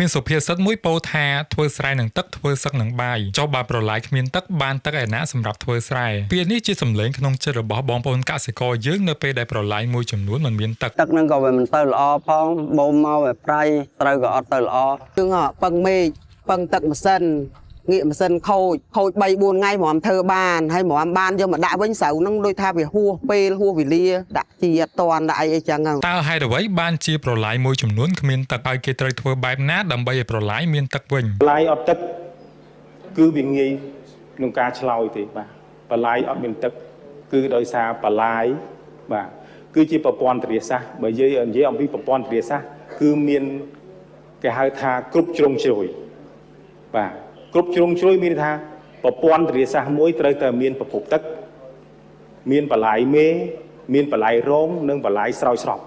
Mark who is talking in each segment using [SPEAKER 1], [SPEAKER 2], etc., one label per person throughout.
[SPEAKER 1] មានសុភាសិតមួយពោលថាធ្វើស្រែនឹងទឹកធ្វើសឹកនឹងបាយចុះបើប្រឡាយគ្មានទឹកបានទឹកឯណាសម្រាប់ធ្វើស្រែពាក្យនេះជាសម្លេងក្នុងចិត្តរបស់បងប្អូនកសិករយើងនៅពេលដែលប្រឡាយមួយចំនួនមិនមានទឹក
[SPEAKER 2] នឹងក៏វាមិនទៅល្អផងបូមមកវាប្រៃត្រូវក៏អត់ទៅល្អយើងពឹងមេឃពឹងទឹកម៉ាស៊ីនងាកម៉ាស៊ីនខូច 3-4 ថ្ងៃមកធ្វើបានហើយមកបានយកមកដាក់វិញស្រូវនឹងដូចថាវាហួសពេលហួសវេលាដាក់ជាអត់តាន់ដាក់អីចឹង
[SPEAKER 1] តើហេតុអ្វីបានជាប្រឡាយមួយចំនួនគ្មានទឹកហើយគេត្រូវធ្វើបែបណាដើម្បីឲ្យប្រឡាយមានទឹកវិញ
[SPEAKER 3] ប្រឡាយអត់ទឹកគឺវាងាយក្នុងការឆ្លោយទេបាទប្រឡាយអត់មានទឹកគឺដោយសារប្រឡាយបាទគឺជាប្រព័ន្ធធារាសាស្ត្របើនិយាយអំពីប្រព័ន្ធធារាសាស្ត្រគឺមានគេហៅថាគ្រប់ជ្រុងជ្រោយបាទគ្រប់ជ្រុងជ្រោយមានថាប្រព័ន្ធធារាសាស្ត្រមួយត្រូវតែមានប្រភពទឹកមានបលាយមេមានបលាយរងនិងបលាយស្រោចស្រព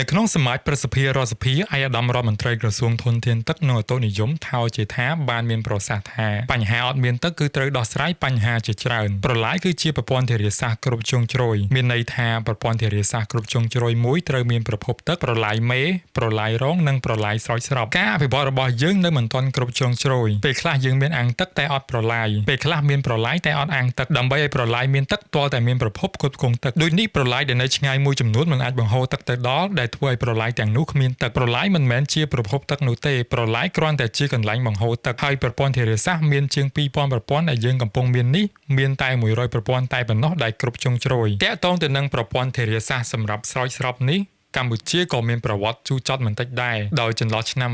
[SPEAKER 1] នៅក្នុងសមាជប្រសិទ្ធិរដ្ឋសភាអាយដាមរដ្ឋមន្ត្រីក្រសួងធនធានទឹកនិងអូតូនិយមថោជាថាបានមានប្រសាសន៍ថាបញ្ហាអត់មានទឹកគឺត្រូវដោះស្រាយបញ្ហាជាច្រើនប្រឡាយគឺជាប្រព័ន្ធធារាសាស្ត្រគ្រប់ជ្រុងជ្រោយមានន័យថាប្រព័ន្ធធារាសាស្ត្រគ្រប់ជ្រុងជ្រោយមួយត្រូវមានប្រភពទឹកប្រឡាយមេប្រឡាយរងនិងប្រឡាយស្រោចស្រពការអភិវឌ្ឍរបស់យើងនៅមិនទាន់គ្រប់ជ្រុងជ្រោយពេលខ្លះយើងមានអាងទឹកតែអត់ប្រឡាយពេលខ្លះមានប្រឡាយតែអត់អាងទឹកដើម្បីឲ្យប្រឡាយមានទឹកទាល់តែមានប្រភពគ្រប់គ្រងទឹកដូចនេះប្រឡាយដែលនៅឆ្ងាយមួយចំនួនមិនអាចបង្ហូរទឹកទៅដល់ដែលធ្វើឲ្យប្រឡាយទាំងនោះគ្មានទឹកប្រឡាយមិនមែនជាប្រភពទឹកនោះទេប្រឡាយគ្រាន់តែជាកន្លែងបង្ហូរទឹកហើយប្រព័ន្ធធារាសាស្ត្រមានជាង 2000 ប្រព័ន្ធដែលយើងកំពុងមាននេះមានតែ100ប្រព័ន្ធតែប៉ុណ្ណោះដែលគ្រប់ជ្រុងជ្រោយតាក់ទងទៅនឹងប្រព័ន្ធធារាសាស្ត្រសម្រាប់ស្រោចស្រពនេះកម្ពុជាក៏មានប្រវត្តិជូរចត់មិនតិចដែរដោយចន្លោះឆ្នាំ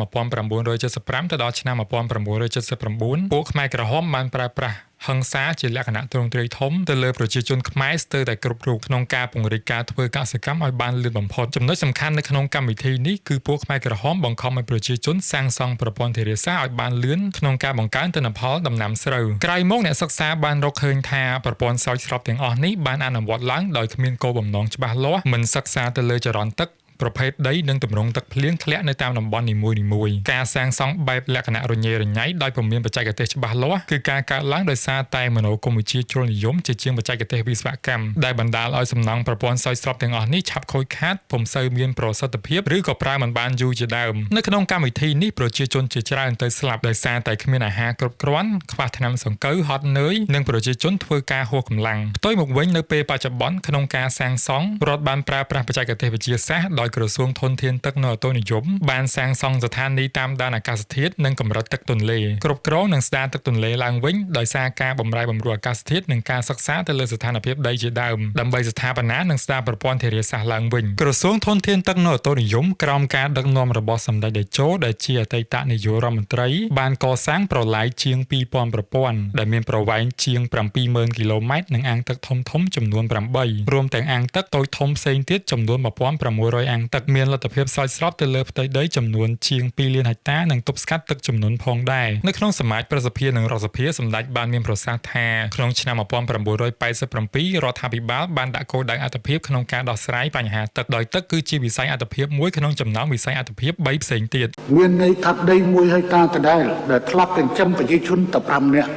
[SPEAKER 1] 1975ទៅដល់ឆ្នាំ1979ពួកខ្មែរក្រហមបានប្រើប្រាស់ហិង្សាជាលក្ខណៈទ្រង់ទ្រាយធំទៅលើប្រជាជនខ្មែរស្ទើរតែគ្រប់រូបក្នុងការពង្រីកការធ្វើកសិកម្មឲ្យបានលឿនបំផុតចំណុចសំខាន់នៅក្នុងកម្មវិធីនេះគឺពួកខ្មែរក្រហមបង្ខំឲ្យប្រជាជនសាងសង់ប្រព័ន្ធធារាសាស្ត្រឲ្យបានលឿនក្នុងការបង្កើនទិន្នផលដំណាំស្រូវក្រោយមកអ្នកសិក្សាបានរកឃើញថាប្រព័ន្ធស្រោចស្រពទាំងអស់នេះបានអនុវត្តឡើងដោយគ្មានគោលបំណងច្បាស់លាស់មិនសិក្សាទៅលើចរន្តទឹកប្រភេទដីនិងទម្រង់ទឹកភ្លៀងធ្លាក់នៅតាមតំបន់នីមួយៗការសាងសង់បែបលក្ខណៈរញ៉េរញ៉ៃដោយពុំមានបច្ចេកទេសច្បាស់លាស់គឺការកើតឡើងដោយសារតែមនោគមវិជ្ជាជ្រុលនិយមជាជាងបច្ចេកទេសវិស្វកម្មដែលបណ្ដាលឲ្យសំណង់ប្រព័ន្ធស្រោចស្រពទាំងអស់នេះឆាប់ខូចខាតពុំសូវមានប្រសិទ្ធភាពឬក៏ប្រើមិនបានយូរជាដើមនៅក្នុងកម្មវិធីនេះប្រជាជនជាច្រើនទៅស្លាប់ដោយសារតែគ្មានអាហារគ្រប់គ្រាន់ខ្វះថ្នាំសង្កូវហត់នឿយនិងប្រជាជនធ្វើការហួសកម្លាំងផ្ទុយមកវិញនៅពេលបច្ចុប្បន្នក្នុងការសាងសង់រដ្ឋបានប្រើប្រាស់បច្ចេកទេសវិទ្យាសាស្ត្រដោយក្រសួងធនធានទឹកនិងអូតូនិយមបានសាងសង់ស្ថានីយ៍តាមដានអាកាសធាតុនិងកម្រិតទឹកទន្លេគ្រប់គ្រងនិងស្ដារទឹកទន្លេឡើងវិញដោយសារការបម្រែបម្រួលអាកាសធាតុនិងការសិក្សាទៅលើស្ថានភាពដីជាដើមដើម្បីស្ថាបនានិងស្ដារប្រព័ន្ធធារាសាស្ត្រឡើងវិញក្រសួងធនធានទឹកនិងអូតូនិយមក្រោមការដឹកនាំរបស់សម្ដេចតេជោដែលជាអតីតនាយករដ្ឋមន្ត្រីបានកសាងប្រឡាយជាង 2000 ប្រព័ន្ធដែលមានប្រវែងជាង 70000 គីឡូម៉ែត្រនិងអាងទឹកធំៗចំនួន 8រួមទាំងអាងទឹកតូចធំផ្សេងទៀតចំនួន 1600 អាងទឹកមានលទ្ធភាពស្រោចស្រពទៅលើផ្ទៃដីចំនួនជាង 2 លានហិកតានិងទប់ស្កាត់ទឹកជំនន់ផងដែរនៅក្នុងសមាជប្រសិទ្ធិនិងរដ្ឋសភាសម្ដេចបានមានប្រសាសន៍ថាក្នុងឆ្នាំ1987រដ្ឋាភិបាលបានដាក់គោលដៅអត្ថប្រយោជន៍ក្នុងការដោះស្រាយបញ្ហាទឹកដោយទឹកគឺជាវិស័យអត្ថប្រយោជន៍មួយក្នុងចំណោមវិស័យអត្ថប្រយោជន៍3ផ្សេងទៀត
[SPEAKER 4] មានន័យថាដី1ហិកតាដដែលធ្លាប់ចិញ្ចឹមប្រជាជនតែ5នាក់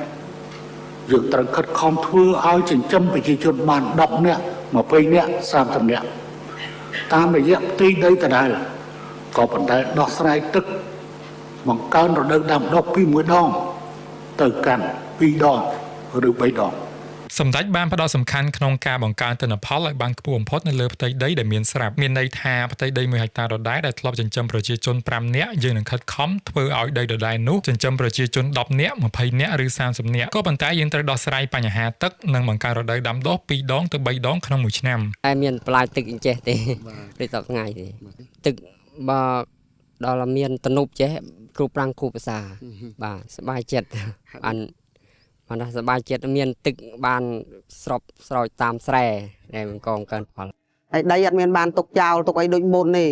[SPEAKER 4] យើងត្រូវខិតខំធ្វើឲ្យចិញ្ចឹមប្រជាជនបាន10នាក់20នាក់30នាក់តាមរយៈផ្ទៃដីដដែលក៏ប៉ុន្តែដោះស្រាយទឹកបង្កើនរដូវដាំដុះពី1ដងទៅកាន់2ដងឬ3ដង
[SPEAKER 1] សម្ដេចបានផ្ដោតសំខាន់ក្នុងការបង្កើនទិន្នផលឲ្យបានខ្ពស់បំផុតនៅលើផ្ទៃដីដែលមានស្រាប់មានន័យថាផ្ទៃដី1ហិកតាដដែលដែលធ្លាប់ចិញ្ចឹមប្រជាជន5នាក់យើងនឹងខិតខំធ្វើឲ្យដីដដែលនោះចិញ្ចឹមប្រជាជន10នាក់20នាក់ឬ30នាក់ក៏ប៉ុន្តែយើងត្រូវដោះស្រាយបញ្ហាទឹកនិងបង្កើនរដូវដាំដុះ2ដងទៅ3ដងក្នុងមួយឆ្នាំ
[SPEAKER 2] តែមានបន្លាយទឹកអញ្ចេះទេពេលតថ្ងៃទេទឹកបើដល់មានទំនប់ចេះគ្រូប្រាំងគ្រូភាសាបាទសบายចិត្តបានសบายចិត្តមានទឹកបានស្របស្រោចតាមស្រែដែលកងកើនផលហើយដីអត់មានបានទុកចោលទុកអីដូចមុនទេ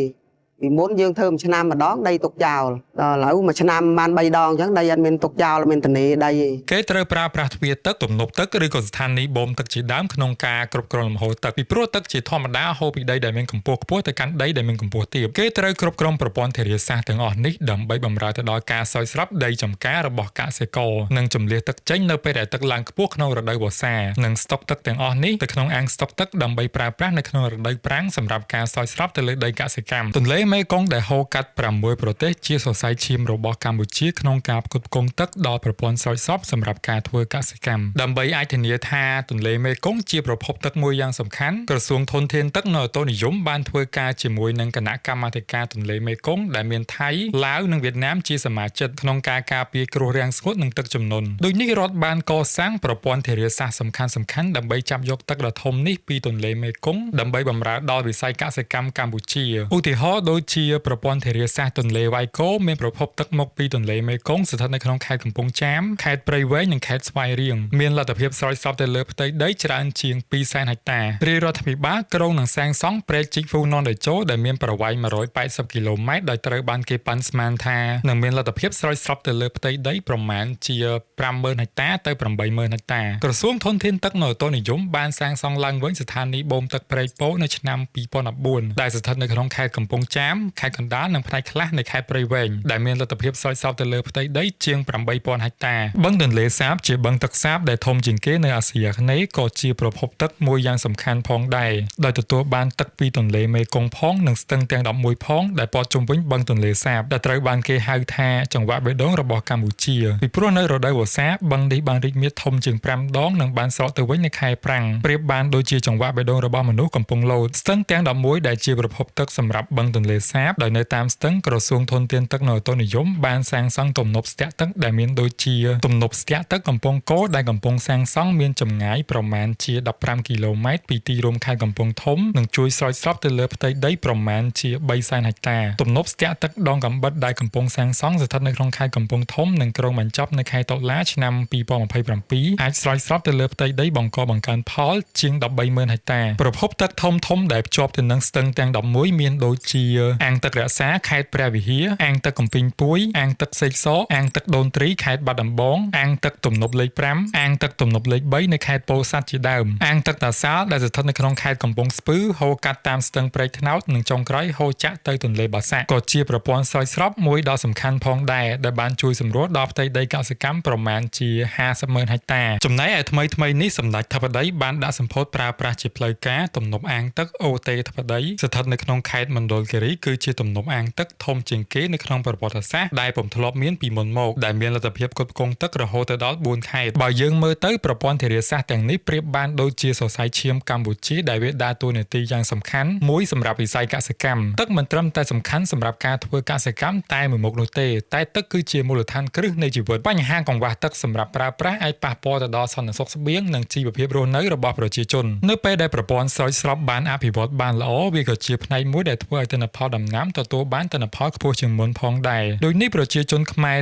[SPEAKER 2] ពីមុនយើងធ្វើមួយឆ្នាំម្ដងដីទុកចោលដល់ឥឡូវមួយឆ្នាំបាន3ដងអញ្ចឹងដីអត់មានទុកចោលមានទនេដីទេ
[SPEAKER 1] គេត្រូវប្រើប្រាស់ទ្វារទឹកទំនប់ទឹកឬក៏ស្ថានីយ៍បូមទឹកជាដើមក្នុងការគ្រប់គ្រងលំហូរទឹកពីព្រោះទឹកជាធម្មតាហូរពីដីដែលមានកម្ពស់ខ្ពស់ទៅកាន់ដីដែលមានកម្ពស់ទាបគេត្រូវគ្រប់គ្រងប្រព័ន្ធធារាសាស្ត្រទាំងអស់នេះដើម្បីបម្រើទៅដល់ការស្រោចស្រពដីចម្ការរបស់កសិករនិងជម្លៀសទឹកចេញនៅពេលដែលទឹកឡើងខ្ពស់ក្នុងរដូវវស្សានិងស្តុកទឹកទាំងអស់នេះទៅក្នុងអាងស្តុកទឹកដើម្បីប្រើប្រាស់នៅក្នុងរដូវប្រាំងសម្រាប់ការស្រោចស្រពទៅលើដីកសិកម្មទន្លេ មេគង្គដែលហូរកាត់6ប្រទេសជាសរសៃឈាមរបស់កម្ពុជាក្នុងការផ្គត់ផ្គង់ទឹកដល់ប្រព័ន្ធស្រោចស្រពសម្រាប់ការធ្វើកសិកម្មដើម្បីអាចធានាថាទន្លេមេគង្គជាប្រភពទឹកមួយយ៉ាងសំខាន់ក្រសួងធនធានទឹកនៅអូតូនិយមបានធ្វើការជាមួយនឹងគណៈកម្មាធិការទន្លេមេគង្គដែលមានថៃឡាវនិងវៀតណាមជាសមាជិកក្នុងការការពារគ្រោះរាំងស្ងួតនិងទឹកជំនន់ដូចនេះរដ្ឋបានកសាងប្រព័ន្ធធារាសាស្ត្រសំខាន់ៗដើម្បីចាប់យកទឹកដ៏ធំនេះពីទន្លេមេគង្គដើម្បីបម្រើដល់វិស័យកសិកម្មកម្ពុជាឧទាហរណ៍ដូចជាប្រព័ន្ធធារាសាស្ត្រទន្លេវាយកូមានប្រភពទឹកមកពីទន្លេមេគង្គស្ថិតនៅក្នុងខេត្តកំពង់ចាមខេត្តព្រៃវែងនិងខេត្តស្វាយរៀងមានលទ្ធភាពស្រោចស្រពទៅលើផ្ទៃដីច្រើនជាង 200,000 ហិកតារាជរដ្ឋាភិបាលក្រុងនឹងសាងសង់ព្រែកជីកហ្វូណនតេជោដែលមានប្រវែង180 គីឡូម៉ែត្រដោយត្រូវបានគេប៉ាន់ស្មានថានឹងមានលទ្ធភាពស្រោចស្រពទៅលើផ្ទៃដីប្រមាណជា 50,000 ហិកតាទៅ 80,000 ហិកតាក្រសួងធនធានទឹកនៅអូតូនិយមបានសាងសង់ឡើងវិញស្ថានីយបូមទឹកព្រែកពោនៅឆ្នាំ 2014 ដែលស្ថិតនៅក្នុងខេត្តកំពង់ចាមខេត្តកណ្ដាលនិងផ្នែកខ្លះនៃខេត្តព្រៃវែងដែលមានលទ្ធភាពស្រោចស្រពទៅលើផ្ទៃដីជាង 8,000 ហិកតាបឹងទន្លេសាបជាបឹងទឹកសាបដែលធំជាងគេនៅអាស៊ីអាគ្នេយ៍ក៏ជាប្រភពទឹកមួយយ៉ាងសំខាន់ផងដែរដោយទទួលបានទឹកពីទន្លេមេគង្គផងនិងស្ទឹងទាំង11ផងដែលព័ទ្ធជុំវិញបឹងទន្លេសាបដែលត្រូវបានគេហៅថាចង្វាក់បេះដូងរបស់កម្ពុជាពីព្រោះនៅរដូវវស្សាបឹងនេះបានរីកមាឌធំជាង5ដងនិងបានស្រកទៅវិញនៅខែប្រាំងប្រៀបបានដូចជាចង្វាក់បេះដូងរបស់មនុស្សកំពុងលោតស្ទឹងទាំង11ដែលជាប្រភពទឹកសម្រាប់បឹងទន្លេសាបដោយនៅតាមស្ទឹងក្រសួងធនធានទឹកនៅអូតូនិយមបានសាងសង់ទំនប់ស្ទាក់ទឹកដែលមានដូចជាទំនប់ស្ទាក់ទឹកកំពង់កោដែលកំពុងសាងសង់មានចម្ងាយប្រមាណជា15 គីឡូម៉ែត្រពីទីរួមខេត្តកំពង់ធំនិងជួយស្រោចស្រពទៅលើផ្ទៃដីប្រមាណជា 300,000 ហិកតាទំនប់ស្ទាក់ទឹកដងកំបិតដែលកំពុងសាងសង់ស្ថិតនៅក្នុងខេត្តកំពង់ធំនិងក្រុងបញ្ចប់នៅខែតុលាឆ្នាំ2027អាចស្រោចស្រពទៅលើផ្ទៃដីបង្កបង្កើនផលជាង 13,000 ហិកតាប្រភពទឹកធំដែលភ្ជាប់ទៅនឹងស្ទឹងទាំង11មានដូចជាអាងទឹករក្សាខេត្តព្រះវិហារអាងទឹកកំពីងពួយអាងទឹកសេកសអាងទឹកដូនត្រីខេត្តបាត់ដំបងអាងទឹកទំនប់លេខ5អាងទឹកទំនប់លេខ3នៅខេត្តពោធិ៍សាត់ជាដើមអាងទឹកតាសាលដែលស្ថិតនៅក្នុងខេត្តកំពង់ស្ពឺហូរកាត់តាមស្ទឹងព្រែកថ្នោតនិងចុងក្រោយហូរចាក់ទៅទន្លេបាសាក់ក៏ជាប្រព័ន្ធស្រោចស្រពមួយដ៏សំខាន់ផងដែរដែលបានជួយសម្រួលដល់ផ្ទៃដីកសិកម្មប្រមាណជា 50,000 ហិកតាចំណែកឯថ្មីនេះសម្ដេចធិបតីបានដាក់សម្ពោធប្រើប្រាស់ជាផ្លូវការទំនប់អាងទឹកអូតេធិបតីស្ថិតនៅក្នុងខេត្តមណ្ឌលគិរីគឺជាទំនប់អាងទឹកធំជាងគេនៅក្នុងប្រវត្តិសាស្ត្រដែលពុំធ្លាប់មានពីមុនមកដែលមានលទ្ធភាពផ្គត់ផ្គង់ទឹករហូតដល់4ខេត្តបើយើងមើលទៅប្រព័ន្ធធារាសាស្ត្រទាំងនេះប្រៀបបានដូចជាសរសៃឈាមកម្ពុជាដែលវាដើរតួនាទីយ៉ាងសំខាន់មួយសម្រាប់វិស័យកសិកម្មទឹកមិនត្រឹមតែសំខាន់សម្រាប់ការធ្វើកសិកម្មតែមួយមុខនោះទេតែទឹកគឺជាមូលដ្ឋានគ្រឹះនៃជីវិតបញ្ហាកង្វះទឹកសម្រាប់ប្រើប្រាស់អាចប៉ះពាល់ទៅដល់សន្តិសុខស្បៀងនិងជីវភាពរស់នៅរបស់ប្រជាជននៅពេលដែលប្រព័ន្ធស្រោចស្រពបានអភិវឌ្ឍបានល្អវាក៏ជាផ្នែកមួយដែលធ្វើឲ្យទិន្នផលដំណាំទទួលបានទិន្នផលខ្ពស់ជាងមុនផងដែរដូចនេះប្រជាជនខ្មែរ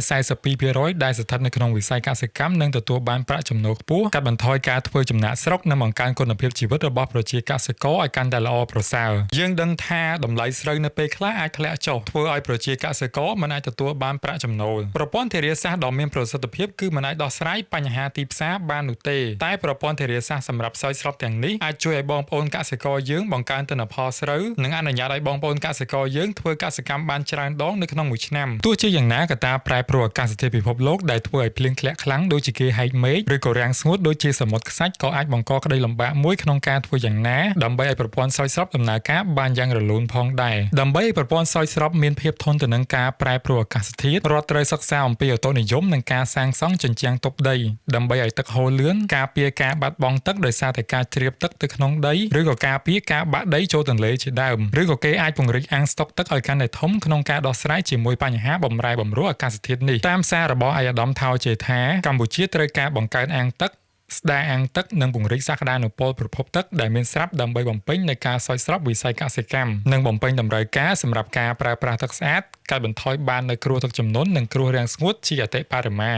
[SPEAKER 1] 42% ដែលស្ថិតនៅក្នុងវិស័យកសិកម្មនឹងទទួលបានប្រាក់ចំណូលខ្ពស់កាត់បន្ថយការធ្វើចំណាកស្រុកនិងបង្កើនគុណភាពជីវិតរបស់ប្រជាកសិករឲ្យកាន់តែល្អប្រសើរយើងដឹងថាតម្លៃស្រូវនៅពេលខ្លះអាចធ្លាក់ចុះធ្វើឲ្យប្រជាកសិករមិនអាចទទួលបានប្រាក់ចំណូលប្រព័ន្ធធារាសាស្ត្រដ៏មានប្រសិទ្ធភាពគឺមិនអាចដោះស្រាយបញ្ហាទីផ្សារបាននោះទេតែប្រព័ន្ធធារាសាស្ត្រសម្រាប់ស្រោចស្រពទាំងនេះអាចជួយឲ្យបងប្អូនកសិករយើងបង្កើនទិន្នផលស្រូវនិងអនុញ្ញាតឲ្យបងប្អូនកសិករយើងធ្វើកសិកម្មបានច្រើនដងនៅក្នុងមួយឆ្នាំទោះជាយ៉ាងណាកត្តាប្រែប្រួលអាកាសធាតុពិភពលោកដែលធ្វើឲ្យភ្លៀងធ្លាក់ខ្លាំងដូចជាគេហែកមេឃឬក៏រាំងស្ងួតដូចជាសមុទ្រខ្សាច់ក៏អាចបង្កក្តីលំបាកមួយក្នុងការធ្វើយ៉ាងណាដើម្បីឲ្យប្រព័ន្ធស្រោចស្រពដំណើរការបានយ៉ាងរលូនផងដែរដើម្បីឲ្យប្រព័ន្ធស្រោចស្រពមានភាពធន់ទៅនឹងការប្រែប្រួលអាកាសធាតុរដ្ឋត្រូវសិក្សាអំពីអូតូនិយមនិងការសាងសង់ជញ្ជាំងទប់ដីដើម្បីឲ្យទឹកហូរលឿនការពារការបាត់បង់ទឹកដោយសារតែការជ្រាបទឹកទៅក្នុងដីឬក៏ការពារការបាក់ដីចូលទន្លេជាដើមឬក៏គេអាចពង្រីកអាងស្តុកទឹកឲ្យកាន់តែធំក្នុងការដោះស្រាយជាមួយបញ្ហាបំរែបំរួលអាកាសធាតុនេះតាមសាររបស់អាយដាមថៅជេថាកម្ពុជាត្រូវការបង្កើនអាងទឹកស្ដារអាងទឹកនិងពង្រីកសក្តានុពលប្រភពទឹកដែលមានស្រាប់ដើម្បីបំពេញនៃការស្រោចស្រពវិស័យកសិកម្មនិងបំពេញតម្រូវការសម្រាប់ការប្រើប្រាស់ទឹកស្អាតកាត់បន្ថយបាននូវគ្រោះទឹកជំនន់និងគ្រោះរាំងស្ងួតជាអតិបរមា